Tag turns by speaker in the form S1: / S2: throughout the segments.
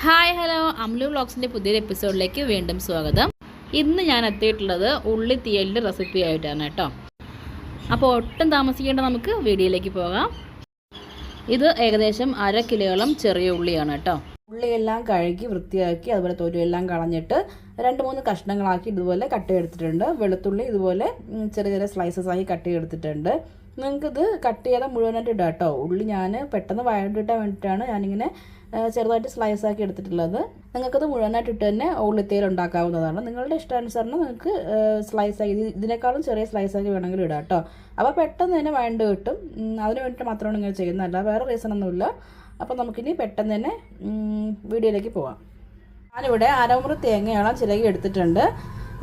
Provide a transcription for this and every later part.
S1: Hi hello അമ്ലു വ്ളോഗ്സിൻ്റെ പുതിയൊരു എപ്പിസോഡിലേക്ക് വീണ്ടും സ്വാഗതം. ഇന്ന് ഞാൻ എത്തിയിട്ടുള്ളത് ഉള്ളി തീയലിൻ്റെ റെസിപ്പി ആയിട്ടാണ് കേട്ടോ. അപ്പോൾ ഒട്ടും താമസിക്കേണ്ട നമുക്ക് വീഡിയോയിലേക്ക് പോകാം. ഇത് ഏകദേശം 1/2 കിലോളം ചെറിയ ഉള്ളിയാണ് കേട്ടോ. ഉള്ളിയെല്ലാം കഴുകി വൃത്തിയാക്കി അതുപോലെ തൊലിയെല്ലാം കളഞ്ഞിട്ട് 2-3 കഷ്ണങ്ങളാക്കി ഇതുപോലെ കട്ട് ചെയ്തെടുത്തിട്ടുണ്ട്. വെളുത്തുള്ളി ഇതുപോലെ ചെറിയ ചെറിയ സ്ലൈസസ് ആക്കി കട്ട് ചെയ്തെടുത്തിട്ടുണ്ട്. നിങ്ങൾക്കിത് കട്ട് ചെയ്താൽ മുഴുവനായിട്ട് ഇടാം കേട്ടോ. ഉള്ളി ഞാൻ പെട്ടെന്ന് വഴണ്ടിട്ടാൻ വേണ്ടിയിട്ടാണ് ഞാനിങ്ങനെ ചെറുതായിട്ട് സ്ലൈസ് ആക്കി എടുത്തിട്ടുള്ളത്. നിങ്ങൾക്കത് മുഴുവനായിട്ട് ഇട്ട് തന്നെ ഉള്ളിത്തേൽ ഉണ്ടാക്കാവുന്നതാണ്. നിങ്ങളുടെ ഇഷ്ടാനുസരണം നിങ്ങൾക്ക് സ്ലൈസ് ആക്കി ഇതിനേക്കാളും ചെറിയ സ്ലൈസ് ആക്കി വേണമെങ്കിൽ ഇടാം കേട്ടോ. അപ്പോൾ പെട്ടെന്ന് തന്നെ വഴണ്ട് കിട്ടും. അതിന് വേണ്ടിയിട്ട് മാത്രമാണ് ഇങ്ങനെ ചെയ്യുന്നതല്ല, വേറെ റീസണൊന്നുമില്ല. അപ്പോൾ നമുക്കിനി പെട്ടെന്ന് തന്നെ വീഡിയോയിലേക്ക് പോകാം. ഞാനിവിടെ അരമുറി തേങ്ങയോളം ചിരകി എടുത്തിട്ടുണ്ട്.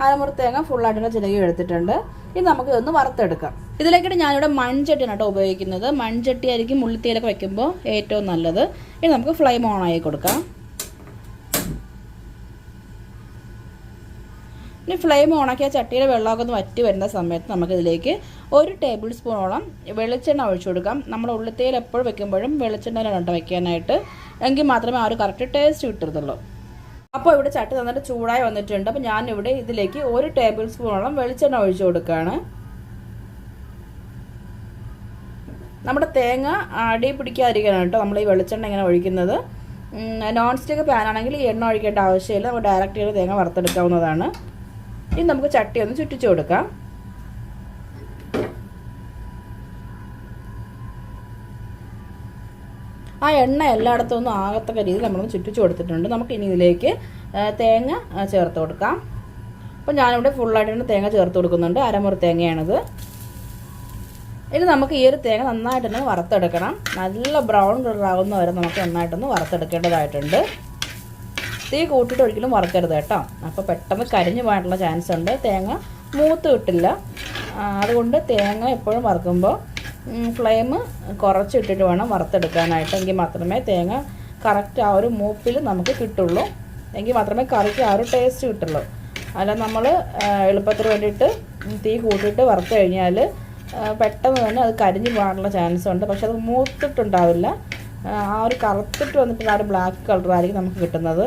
S1: അരമുറി തേങ്ങ ഫുള്ളായിട്ട് ചിരകി എടുത്തിട്ടുണ്ട്. ഇനി നമുക്ക് ഇതൊന്ന് വറുത്തെടുക്കാം. ഇതിലേക്കിട്ട് ഞാനിവിടെ മൺചട്ടിയാണ് കേട്ടോ ഉപയോഗിക്കുന്നത്. മൺചട്ടി ആയിരിക്കും ഉള്ളിത്തേലൊക്കെ വയ്ക്കുമ്പോൾ ഏറ്റവും നല്ലത്. ഇനി നമുക്ക് ഫ്ലെയിം ഓൺ ആക്കി കൊടുക്കാം. ഇനി ഫ്ലെയിം ഓണാക്കി ആ ചട്ടിയുടെ വെള്ളമൊക്കെ ഒന്ന് വറ്റി വരുന്ന സമയത്ത് നമുക്കിതിലേക്ക് 1 ടേബിൾ സ്പൂണോളം വെളിച്ചെണ്ണ ഒഴിച്ചു കൊടുക്കാം. നമ്മൾ ഉള്ളിത്തേൽ എപ്പോഴും വെക്കുമ്പോഴും വെളിച്ചെണ്ണയിലാണ് കേട്ടോ വയ്ക്കാനായിട്ട്. എങ്കിൽ മാത്രമേ ആ ഒരു കറക്റ്റ് ടേസ്റ്റ് കിട്ടത്തുള്ളൂ. അപ്പോൾ ഇവിടെ ചട്ടി നന്നായിട്ട് ചൂടായി വന്നിട്ടുണ്ട്. അപ്പോൾ ഞാനിവിടെ ഇതിലേക്ക് 1 ടേബിൾ സ്പൂണോളം വെളിച്ചെണ്ണ ഒഴിച്ചു കൊടുക്കുകയാണ്. നമ്മുടെ തേങ്ങ അടി പിടിക്കാതിരിക്കണം കേട്ടോ നമ്മൾ ഈ വെളിച്ചെണ്ണ ഇങ്ങനെ ഒഴിക്കുന്നത്. നോൺ സ്റ്റിക്ക് പാനാണെങ്കിൽ ഈ എണ്ണ ഒഴിക്കേണ്ട ആവശ്യമില്ല. നമുക്ക് ഡയറക്റ്റ് ചെയ്ത് തേങ്ങ വറുത്തെടുക്കാവുന്നതാണ്. ഇനി നമുക്ക് ചട്ടി ഒന്ന് ചുറ്റിച്ചു കൊടുക്കാം. ആ എണ്ണ എല്ലായിടത്തും ഒന്നും ആകത്തക്ക രീതിയിൽ നമ്മളൊന്ന് ചുറ്റിച്ചു കൊടുത്തിട്ടുണ്ട്. നമുക്ക് ഇനി ഇതിലേക്ക് തേങ്ങ ചേർത്ത് കൊടുക്കാം. അപ്പോൾ ഞാനിവിടെ ഫുള്ളായിട്ട് തേങ്ങ ചേർത്ത് കൊടുക്കുന്നുണ്ട്. അരമുറി തേങ്ങയാണിത്. ഇനി നമുക്ക് ഈ ഒരു തേങ്ങ നന്നായിട്ടൊന്ന് വറുത്തെടുക്കണം. നല്ല ബ്രൗൺ കളർ ആകുന്ന വരെ നമുക്ക് നന്നായിട്ടൊന്ന് വറുത്തെടുക്കേണ്ടതായിട്ടുണ്ട്. തീ കൂട്ടിയിട്ട് ഒരിക്കലും വറുക്കരുത് കേട്ടോ. അപ്പോൾ പെട്ടെന്ന് കരിഞ്ഞു പോകാനുള്ള ചാൻസ് ഉണ്ട്. തേങ്ങ മൂത്ത് കിട്ടില്ല. അതുകൊണ്ട് തേങ്ങ എപ്പോഴും വറുക്കുമ്പോൾ ഫ്ലെയിം കുറച്ചിട്ടിട്ട് വേണം വറുത്തെടുക്കാനായിട്ട്. എങ്കിൽ മാത്രമേ തേങ്ങ കറക്റ്റ് ആ ഒരു മൂപ്പിൽ നമുക്ക് കിട്ടുള്ളൂ. എങ്കിൽ മാത്രമേ കറിക്ക് ആ ഒരു ടേസ്റ്റ് കിട്ടുള്ളൂ. അല്ല നമ്മൾ എളുപ്പത്തിന് വേണ്ടിയിട്ട് തീ കൂട്ടിയിട്ട് വറുത്ത് കഴിഞ്ഞാൽ പെട്ടെന്ന് തന്നെ അത് കരിഞ്ഞു പോകാനുള്ള ചാൻസ് ഉണ്ട്. പക്ഷെ അത് മൂത്തിട്ടുണ്ടാവില്ല. ആ ഒരു കറുത്തിട്ട് വന്നിട്ടുള്ള ആ ഒരു ബ്ലാക്ക് കളറായിരിക്കും നമുക്ക് കിട്ടുന്നത്.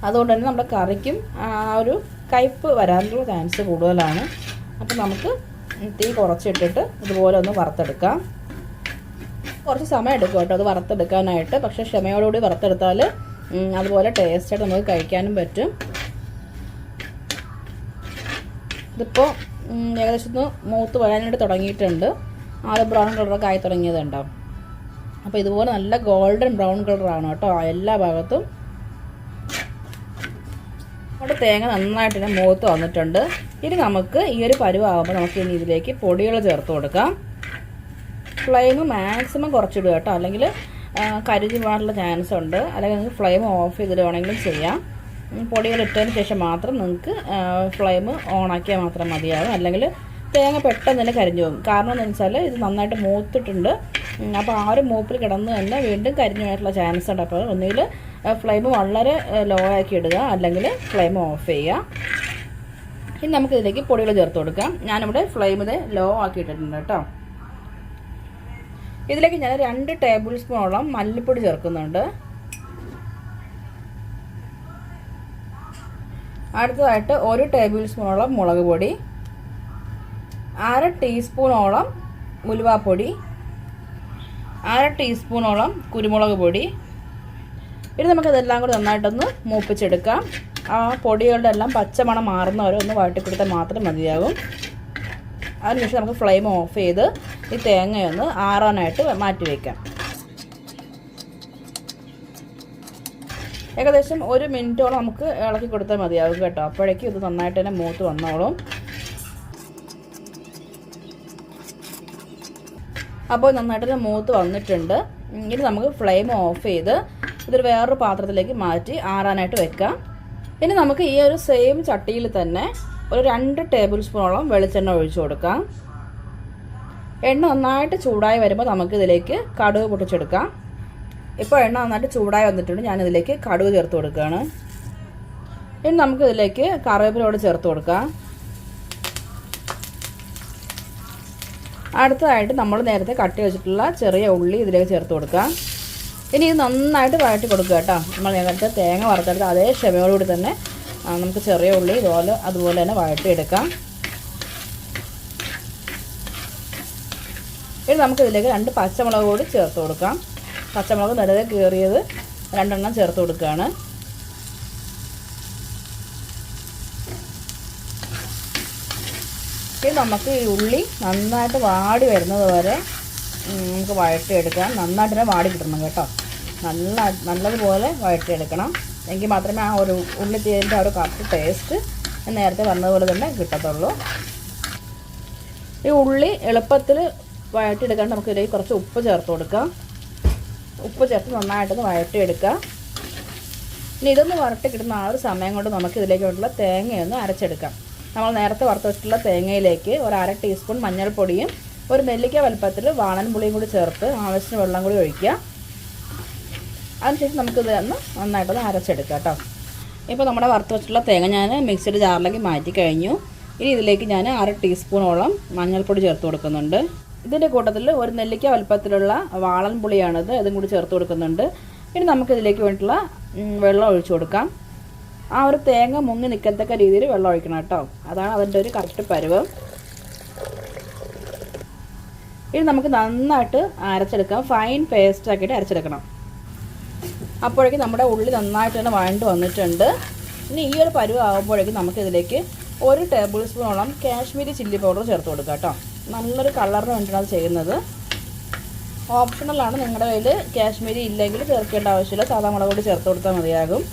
S1: അതുകൊണ്ട് തന്നെ നമ്മുടെ കറിക്കും ആ ഒരു കയ്പ്പ് വരാനുള്ള ചാൻസ് കൂടുതലാണ്. അപ്പോൾ നമുക്ക് തീ കുറച്ചിട്ടിട്ട് ഇതുപോലെ ഒന്ന് വറുത്തെടുക്കാം. കുറച്ച് സമയം എടുക്കും കേട്ടോ അത് വറുത്തെടുക്കാനായിട്ട്. പക്ഷേ ക്ഷമയോടുകൂടി വറുത്തെടുത്താൽ അതുപോലെ ടേസ്റ്റായിട്ട് നമുക്ക് കഴിക്കാനും പറ്റും. ഇതിപ്പോൾ ഏകദേശം ഒന്ന് മൂത്ത് വരാനായിട്ട് തുടങ്ങിയിട്ടുണ്ട്. ആ ബ്രൗൺ കളറൊക്കെ ആയി തുടങ്ങിയതുണ്ടാവും. അപ്പോൾ ഇതുപോലെ നല്ല ഗോൾഡൻ ബ്രൗൺ കളറാണ് കേട്ടോ എല്ലാ ഭാഗത്തും. നമ്മുടെ തേങ്ങ നന്നായിട്ട് തന്നെ മൂത്ത് വന്നിട്ടുണ്ട്. ഇനി നമുക്ക് ഈ ഒരു പരുവാകുമ്പോൾ നമുക്ക് ഇനി ഇതിലേക്ക് പൊടികൾ ചേർത്ത് കൊടുക്കാം. ഫ്ലെയിം മാക്സിമം കുറച്ചിടുക കേട്ടോ, അല്ലെങ്കിൽ കരിഞ്ഞു പോകാനുള്ള ചാൻസ് ഉണ്ട്. അല്ലെങ്കിൽ നിങ്ങൾക്ക് ഫ്ലെയിം ഓഫ് ചെയ്തിട്ട് വേണമെങ്കിലും ചെയ്യാം. പൊടികൾ ഇട്ടതിന് ശേഷം മാത്രം നിങ്ങൾക്ക് ഫ്ലെയിം ഓണാക്കിയാൽ മാത്രം മതിയാകും. അല്ലെങ്കിൽ തേങ്ങ പെട്ടെന്ന് തന്നെ കരിഞ്ഞു പോകും. കാരണം എന്താണെന്ന് വെച്ചാൽ ഇത് നന്നായിട്ട് മൂത്തിട്ടുണ്ട്. അപ്പോൾ ആ ഒരു മൂപ്പിൽ കിടന്ന് തന്നെ വീണ്ടും കരിഞ്ഞു പോയിട്ടുള്ള ചാൻസ് ഉണ്ട്. അപ്പോൾ ഒന്നുകിൽ ഫ്ലെയിം വളരെ ലോ ആക്കി ഇടുക, അല്ലെങ്കിൽ ഫ്ലെയിം ഓഫ് ചെയ്യുക. ഇനി നമുക്കിതിലേക്ക് പൊടികൾ ചേർത്ത് കൊടുക്കാം. ഞാനിവിടെ ഫ്ലെയിം ലോ ആക്കി ഇട്ടിട്ടുണ്ട് കേട്ടോ. ഇതിലേക്ക് ഞാൻ 2 ടേബിൾ സ്പൂണോളം മല്ലിപ്പൊടി ചേർക്കുന്നുണ്ട്. അടുത്തതായിട്ട് 1 ടേബിൾ സ്പൂണോളം മുളക് പൊടി, 1/2 ടീസ്പൂണോളം ഉലുവാപ്പൊടി, 1/2 ടീസ്പൂണോളം കുരുമുളക് പൊടി. ഇനി നമുക്കതെല്ലാം കൂടി നന്നായിട്ടൊന്ന് മൂപ്പിച്ചെടുക്കാം. ആ പൊടികളുടെ എല്ലാം പച്ചമണം മാറുന്നവരെ ഒന്ന് വഴട്ടിക്കൊടുത്താൽ മാത്രം മതിയാകും. അതിനുശേഷം നമുക്ക് ഫ്ലെയിം ഓഫ് ചെയ്ത് ഈ തേങ്ങയൊന്ന് ആറാനായിട്ട് മാറ്റി വയ്ക്കാം. ഏകദേശം 1 മിനിറ്റോളം നമുക്ക് ഇളക്കി കൊടുത്താൽ മതിയാകും കേട്ടോ. അപ്പോഴേക്കും ഇത് നന്നായിട്ട് തന്നെ മൂത്ത് വന്നോളും. അപ്പോൾ നന്നായിട്ട് തന്നെ മൂത്ത് വന്നിട്ടുണ്ട്. ഇനി നമുക്ക് ഫ്ലെയിം ഓഫ് ചെയ്ത് ഇതൊരു വേറൊരു പാത്രത്തിലേക്ക് മാറ്റി ആറാനായിട്ട് വെക്കാം. ഇനി നമുക്ക് ഈ ഒരു സെയിം ചട്ടിയിൽ തന്നെ ഒരു 2 ടേബിൾ സ്പൂണോളം വെളിച്ചെണ്ണ ഒഴിച്ചു കൊടുക്കാം. എണ്ണ നന്നായിട്ട് ചൂടായി വരുമ്പോൾ നമുക്കിതിലേക്ക് കടുക് പൊട്ടിച്ചെടുക്കാം. ഇപ്പോൾ എണ്ണ നന്നായിട്ട് ചൂടായി വന്നിട്ടുണ്ട്. ഞാനിതിലേക്ക് കടുക് ചേർത്ത് കൊടുക്കുകയാണ്. ഇനി നമുക്കിതിലേക്ക് കറിവേപ്പിലയോട് ചേർത്ത് കൊടുക്കാം. അടുത്തതായിട്ട് നമ്മൾ നേരത്തെ കട്ടി വെച്ചിട്ടുള്ള ചെറിയ ഉള്ളി ഇതിലേക്ക് ചേർത്ത് കൊടുക്കാം. ഇനി ഇത് നന്നായിട്ട് വഴറ്റി കൊടുക്കുക കേട്ടോ. നമ്മൾ നേരത്തെ തേങ്ങ വറുത്തെടുത്ത് അതേ ക്ഷമയോടുകൂടി തന്നെ നമുക്ക് ചെറിയ ഉള്ളി അതുപോലെ തന്നെ വഴറ്റിയെടുക്കാം. ഇനി നമുക്കിതിലേക്ക് 2 പച്ചമുളക് കൂടി ചേർത്ത് കൊടുക്കാം. പച്ചമുളക് നടുവേ കീറിയത് 2 എണ്ണം ചേർത്ത് കൊടുക്കുകയാണ്. ഇനി നമുക്ക് ഈ ഉള്ളി നന്നായിട്ട് വാടി വരുന്നത് വരെ നമുക്ക് വഴറ്റിയെടുക്കാം. നന്നായിട്ട് തന്നെ വാടി കിട്ടണം കേട്ടോ. നല്ലതുപോലെ വഴറ്റിയെടുക്കണം. എങ്കിൽ മാത്രമേ ആ ഒരു ഉള്ളി തീയലിൻ്റെ ആ ഒരു കറക്റ്റ് ടേസ്റ്റ് നേരത്തെ പറഞ്ഞതുപോലെ തന്നെ കിട്ടത്തുള്ളൂ. ഈ ഉള്ളി എളുപ്പത്തിൽ വഴറ്റിയെടുക്കാൻ നമുക്ക് ഇതിലേക്ക് കുറച്ച് ഉപ്പ് ചേർത്ത് കൊടുക്കാം. ഉപ്പ് ചേർത്ത് നന്നായിട്ടൊന്ന് വഴറ്റിയെടുക്കുക. ഇനി ഇതൊന്ന് വരട്ടി കിട്ടുന്ന ആ ഒരു സമയം കൊണ്ട് നമുക്ക് ഇതിലേക്ക് വേണ്ടിയുള്ള തേങ്ങയൊന്ന് അരച്ചെടുക്കാം. നമ്മൾ നേരത്തെ വറുത്ത് വെച്ചിട്ടുള്ള തേങ്ങയിലേക്ക് ഒരു 1/2 ടീസ്പൂൺ മഞ്ഞൾപ്പൊടിയും 1 നെല്ലിക്ക വലുപ്പത്തിൽ വാളൻപുളിയും കൂടി ചേർത്ത് ആവശ്യത്തിന് വെള്ളം കൂടി ഒഴിക്കുക. അതിനുശേഷം നമുക്കിത് നന്നായിട്ടൊന്ന് അരച്ചെടുക്കാം കേട്ടോ. ഇപ്പോൾ നമ്മുടെ വറുത്ത് വെച്ചിട്ടുള്ള തേങ്ങ ഞാൻ മിക്സിയുടെ ജാറിലേക്ക് മാറ്റി കഴിഞ്ഞു. ഇനി ഇതിലേക്ക് ഞാൻ 1/2 ടീസ്പൂണോളം മഞ്ഞൾപ്പൊടി ചേർത്ത് കൊടുക്കുന്നുണ്ട്. ഇതിൻ്റെ കൂട്ടത്തിൽ 1 നെല്ലിക്ക വലുപ്പത്തിലുള്ള വാളൻപുളിയാണിത്, ഇതും കൂടി ചേർത്ത് കൊടുക്കുന്നുണ്ട്. ഇനി നമുക്കിതിലേക്ക് വേണ്ടിയിട്ടുള്ള വെള്ളം ഒഴിച്ചു കൊടുക്കാം. ആ ഒരു തേങ്ങ മുങ്ങി നിൽക്കത്തക്ക രീതിയിൽ വെള്ളം ഒഴിക്കണം കേട്ടോ. അതാണ് അതിൻ്റെ ഒരു കറക്റ്റ് പരുവം. ഇനി നമുക്ക് നന്നായിട്ട് അരച്ചെടുക്കാം. ഫൈൻ പേസ്റ്റ് ആക്കിയിട്ട് അരച്ചെടുക്കണം. അപ്പോഴേക്കും നമ്മുടെ ഉള്ളി നന്നായിട്ട് തന്നെ വഴണ്ട് വന്നിട്ടുണ്ട്. ഇനി ഈ ഒരു പരുവം ആകുമ്പോഴേക്കും നമുക്കിതിലേക്ക് 1 ടേബിൾ സ്പൂണോളം കാശ്മീരി ചില്ലി പൗഡർ ചേർത്ത് കൊടുക്കാം കേട്ടോ. നല്ലൊരു കളറിന് വേണ്ടിയിട്ടാണ് അത് ചെയ്യുന്നത്. ഓപ്ഷണലാണ്. നിങ്ങളുടെ കയ്യിൽ കാശ്മീരി ഇല്ലെങ്കിൽ ചേർക്കേണ്ട ആവശ്യമില്ല. സാധാ മുളക് പൊടി ചേർത്ത് കൊടുത്താൽ മതിയാകും.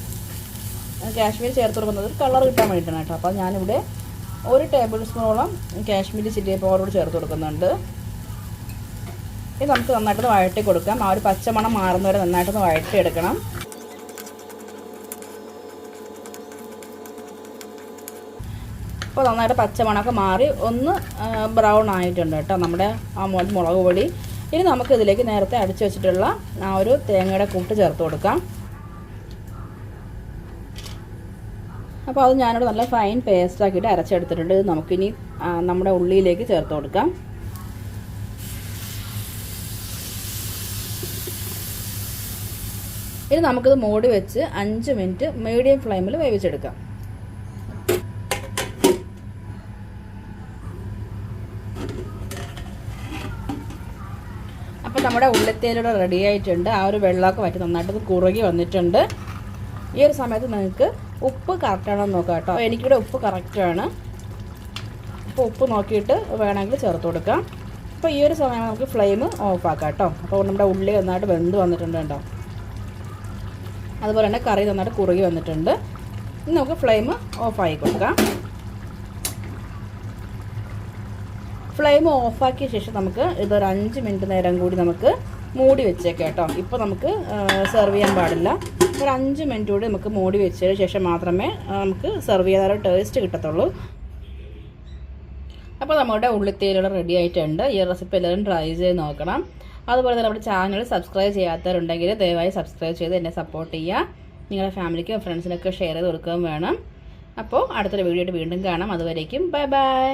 S1: കാശ്മീരി ചേർത്ത് കൊടുക്കുന്നത് കളർ കിട്ടാൻ വേണ്ടിയിട്ടാണ് കേട്ടോ. അപ്പോൾ ഞാനിവിടെ 1 ടേബിൾ സ്പൂണോളം കാശ്മീരി ചില്ലി പൗഡർ ചേർത്ത് കൊടുക്കുന്നുണ്ട്. ഇത് നമുക്ക് നന്നായിട്ടൊന്ന് വഴറ്റി കൊടുക്കാം. ആ ഒരു പച്ചമണം മാറുന്നവരെ നന്നായിട്ടൊന്ന് വഴറ്റിയെടുക്കണം. അപ്പോൾ നന്നായിട്ട് പച്ചമണമൊക്കെ മാറി ഒന്ന് ബ്രൗൺ ആയിട്ടുണ്ട് കേട്ടോ നമ്മുടെ ആ മുളക് പൊടി. ഇനി നമുക്കിതിലേക്ക് നേരത്തെ അടിച്ചു വെച്ചിട്ടുള്ള ആ ഒരു തേങ്ങയുടെ കൂട്ട് ചേർത്ത് കൊടുക്കാം. അപ്പോൾ അത് ഞാനിവിടെ നല്ല ഫൈൻ പേസ്റ്റ് ആക്കിയിട്ട് അരച്ചെടുത്തിട്ടുണ്ട്. ഇത് നമുക്കിനി നമ്മുടെ ഉള്ളിയിലേക്ക് ചേർത്ത് കൊടുക്കാം. ഇനി നമുക്കിത് മൂടി വെച്ച് 5 മിനിറ്റ് മീഡിയം ഫ്ലെയിമിൽ വേവിച്ചെടുക്കാം. അപ്പോൾ നമ്മുടെ ഉള്ളിത്തേലൂടെ റെഡി ആയിട്ടുണ്ട്. ആ ഒരു വെള്ളമൊക്കെ വറ്റി നന്നായിട്ട് കുറുകി വന്നിട്ടുണ്ട്. ഈ ഒരു സമയത്ത് നിങ്ങൾക്ക് ഉപ്പ് കറക്റ്റാണോ എന്ന് നോക്കാം കേട്ടോ. എനിക്കിവിടെ ഉപ്പ് കറക്റ്റാണ്. അപ്പോൾ ഉപ്പ് നോക്കിയിട്ട് വേണമെങ്കിൽ ചേർത്ത് കൊടുക്കാം. അപ്പോൾ ഈ ഒരു സമയം നമുക്ക് ഫ്ലെയിം ഓഫാക്കാം കേട്ടോ. അപ്പോൾ നമ്മുടെ ഉള്ളി നന്നായിട്ട് വെന്ത് വന്നിട്ടുണ്ട് കേട്ടോ. അതുപോലെ തന്നെ കറി നന്നായിട്ട് കുറുകി വന്നിട്ടുണ്ട്. ഇനി നമുക്ക് ഫ്ലെയിം ഓഫാക്കി കൊടുക്കാം. ഫ്ലെയിം ഓഫാക്കിയ ശേഷം നമുക്ക് ഇതൊരു 5 മിനിറ്റ് നേരം കൂടി നമുക്ക് മൂടി വെച്ചേക്കാം കേട്ടോ. ഇപ്പോൾ നമുക്ക് സെർവ് ചെയ്യാൻ പാടില്ല. ഒരു 5 മിനിറ്റ് കൂടി നമുക്ക് മൂടി വെച്ചതിന് ശേഷം മാത്രമേ നമുക്ക് സെർവ് ചെയ്താൽ ഒരു ടേസ്റ്റ് കിട്ടത്തുള്ളൂ. അപ്പോൾ നമ്മുടെ ഉള്ളിത്തേലുള്ള റെഡി ആയിട്ടുണ്ട്. ഈ റെസിപ്പി എല്ലാവരും ട്രൈ ചെയ്ത് നോക്കണം. അതുപോലെ തന്നെ നമ്മുടെ ചാനൽ സബ്സ്ക്രൈബ് ചെയ്യാത്തവരുണ്ടെങ്കിൽ ദയവായി സബ്സ്ക്രൈബ് ചെയ്ത് എന്നെ സപ്പോർട്ട് ചെയ്യുക. നിങ്ങളുടെ ഫാമിലിക്കും ഫ്രണ്ട്സിനൊക്കെ ഷെയർ ചെയ്ത് കൊടുക്കുകയും വേണം. അപ്പോൾ അടുത്തൊരു വീഡിയോ ആയിട്ട് വീണ്ടും കാണാം. അതുവരേക്കും ബൈ ബൈ.